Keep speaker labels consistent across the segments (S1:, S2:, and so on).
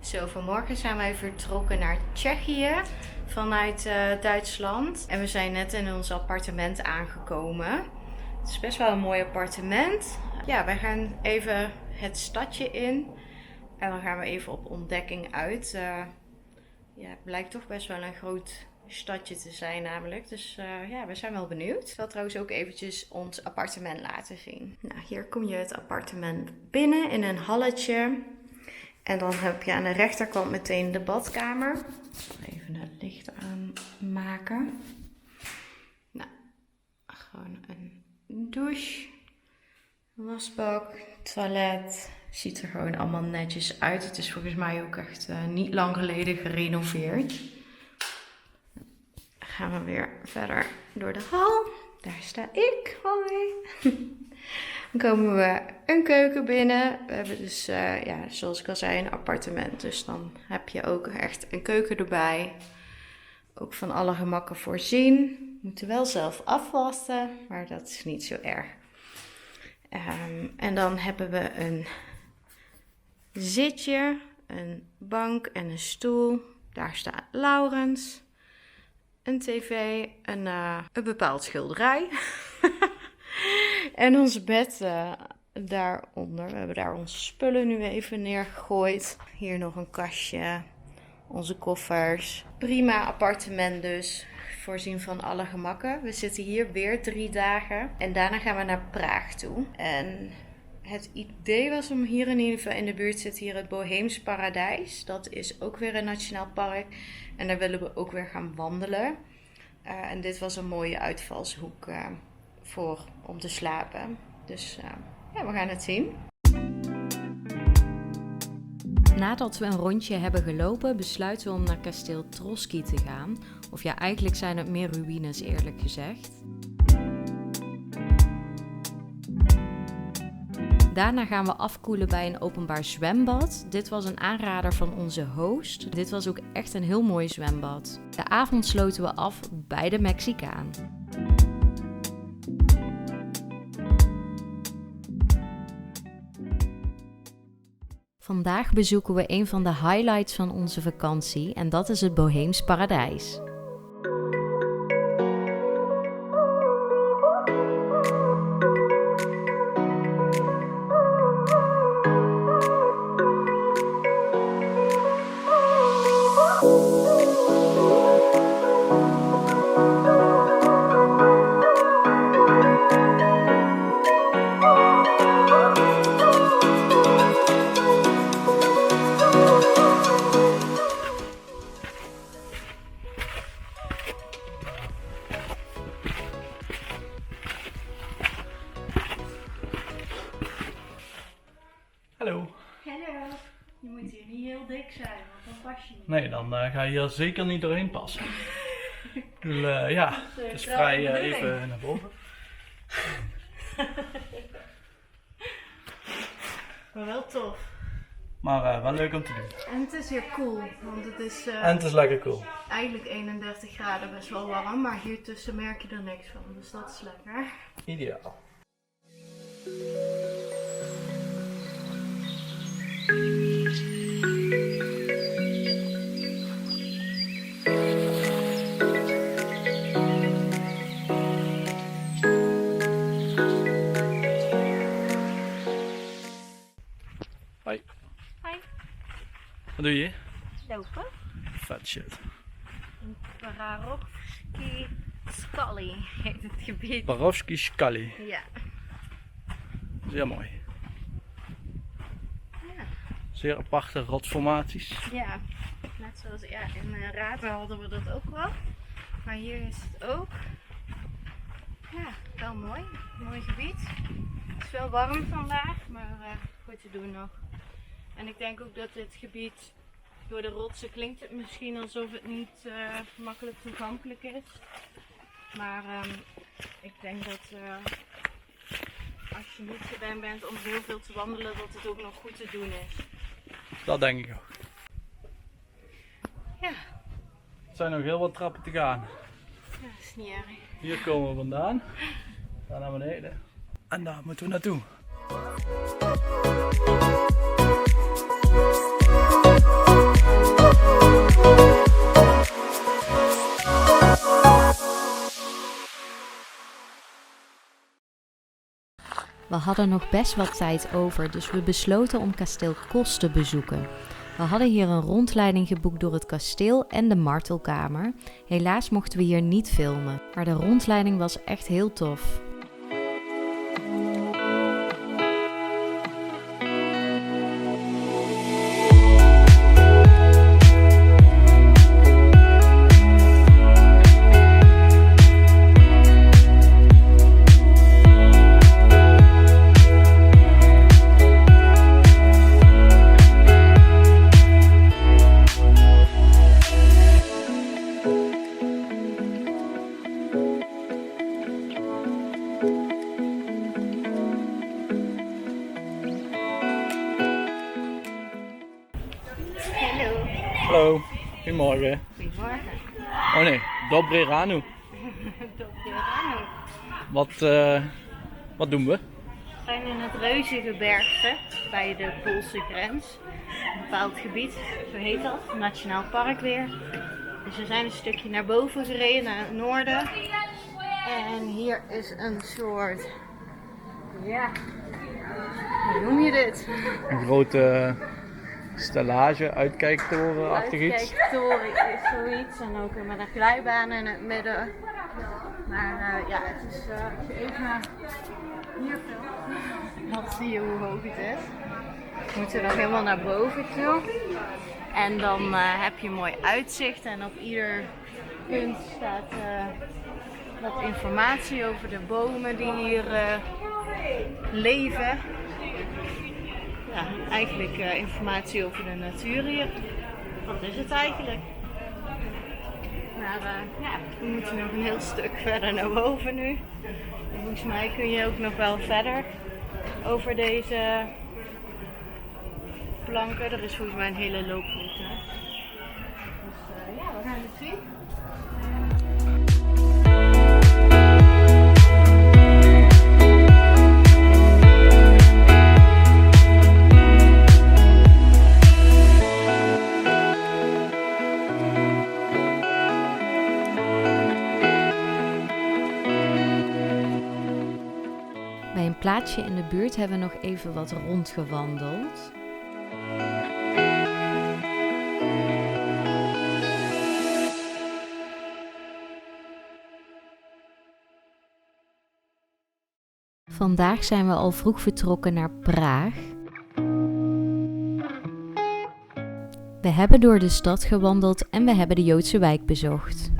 S1: Zo, vanmorgen zijn wij vertrokken naar Tsjechië vanuit Duitsland. En we zijn net in ons appartement aangekomen. Het is best wel een mooi appartement. Ja, wij gaan even het stadje in. En dan gaan we even op ontdekking uit. Ja, het blijkt toch best wel een groot stadje te zijn namelijk. Dus ja, we zijn wel benieuwd. Ik zal trouwens ook eventjes ons appartement laten zien. Nou, hier kom je het appartement binnen in een halletje. En dan heb je aan de rechterkant meteen de badkamer. Even het licht aanmaken. Nou, gewoon een douche, wasbak, toilet. Ziet er gewoon allemaal netjes uit. Het is volgens mij ook echt niet lang geleden gerenoveerd. Dan gaan we weer verder door de hal. Daar sta ik. Hoi. Dan komen we een keuken binnen. We hebben dus, ja, zoals ik al zei, een appartement. Dus dan heb je ook echt een keuken erbij. Ook van alle gemakken voorzien. We moeten wel zelf afwassen, maar dat is niet zo erg. En dan hebben we een zitje, een bank en een stoel. Daar staat Laurens. Een tv, een bepaald schilderij. En ons bed daaronder. We hebben daar onze spullen nu even neergegooid. Hier nog een kastje. Onze koffers. Prima appartement dus. Voorzien van alle gemakken. We zitten hier weer 3 dagen. En daarna gaan we naar Praag toe. En het idee was om hier in ieder geval in de buurt zit hier het Boheems Paradijs. Dat is ook weer een nationaal park. En daar willen we ook weer gaan wandelen. En dit was een mooie uitvalshoek om te slapen. Dus ja, we gaan het zien.
S2: Nadat we een rondje hebben gelopen, besluiten we om naar kasteel Troski te gaan. Of ja, eigenlijk zijn het meer ruïnes eerlijk gezegd. Daarna gaan we afkoelen bij een openbaar zwembad. Dit was een aanrader van onze host. Dit was ook echt een heel mooi zwembad. De avond sloten we af bij de Mexicaan. Vandaag bezoeken we een van de highlights van onze vakantie en dat is het Boheems Paradijs.
S3: Hallo.
S1: Hallo. Je moet hier niet heel dik zijn, want dan pas je niet.
S3: Nee, dan ga je hier zeker niet doorheen passen. Ja, het is vrij even naar boven.
S1: Maar wel tof.
S3: Maar wel leuk om te doen.
S1: En het is hier cool, want het is
S3: En het is lekker cool.
S1: eigenlijk 31 graden, best wel warm, maar hier tussen merk je er niks van, dus dat is lekker.
S3: Ideaal. Hoi.
S1: Hoi.
S3: Wat doe je?
S1: Lopen.
S3: Vet shit.
S1: Barovski Scully heet het gebied.
S3: Barovski Scully.
S1: Ja.
S3: Zeer mooi.
S1: Ja.
S3: Zeer aparte rotsformaties.
S1: Ja, net zoals in Raven hadden we dat ook wel. Maar hier is het ook. Ja, wel mooi. Mooi gebied. Het is wel warm vandaag, maar goed te doen nog. En ik denk ook dat dit gebied, door de rotsen klinkt het misschien alsof het niet makkelijk toegankelijk is. Maar ik denk dat als je niet gewend bent om heel veel te wandelen, dat het ook nog goed te doen is.
S3: Dat denk ik ook.
S1: Ja.
S3: Er zijn nog heel wat trappen te gaan.
S1: Ja, dat is niet erg.
S3: Hier komen we vandaan. Daar naar beneden. En daar moeten we naartoe.
S2: We hadden nog best wat tijd over, dus we besloten om kasteel Kos te bezoeken. We hadden hier een rondleiding geboekt door het kasteel en de martelkamer. Helaas mochten we hier niet filmen, maar de rondleiding was echt heel tof.
S3: Hallo, goedemorgen.
S1: Goedemorgen.
S3: Oh nee, Dobre Rano. Wat doen we?
S1: We zijn in het Reuzengebergte bij de Poolse grens. Een bepaald gebied, zo heet dat, Nationaal Park weer. Dus we zijn een stukje naar boven gereden, naar het noorden. En hier is een soort, ja, hoe noem je dit?
S3: Een grote stellage, uitkijktoren-achtig iets.
S1: Uitkijktoren is zoiets en ook met een glijbaan in het midden. Maar ja, het is, als je even hier filmt, dan zie je hoe hoog het is. We moeten nog helemaal naar boven toe. En dan heb je een mooi uitzicht en op ieder punt staat wat informatie over de bomen die hier leven. Ja, eigenlijk informatie over de natuur hier. Wat is het eigenlijk? Maar ja, we moeten nog een heel stuk verder naar boven nu. En volgens mij kun je ook nog wel verder over deze planken. Er is volgens mij een hele looproute. Dus ja, we gaan het zien.
S2: Bij een plaatsje in de buurt hebben we nog even wat rondgewandeld. Vandaag zijn we al vroeg vertrokken naar Praag. We hebben door de stad gewandeld en we hebben de Joodse wijk bezocht.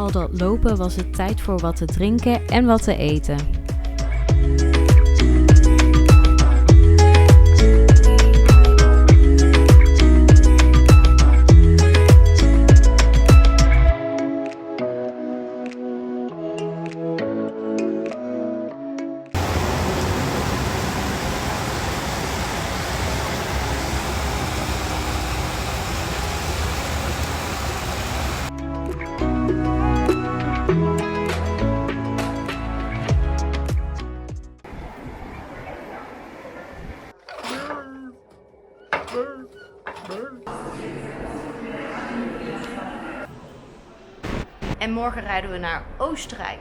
S2: al dat lopen was het tijd voor wat te drinken en wat te eten.
S1: En morgen rijden we naar Oostenrijk.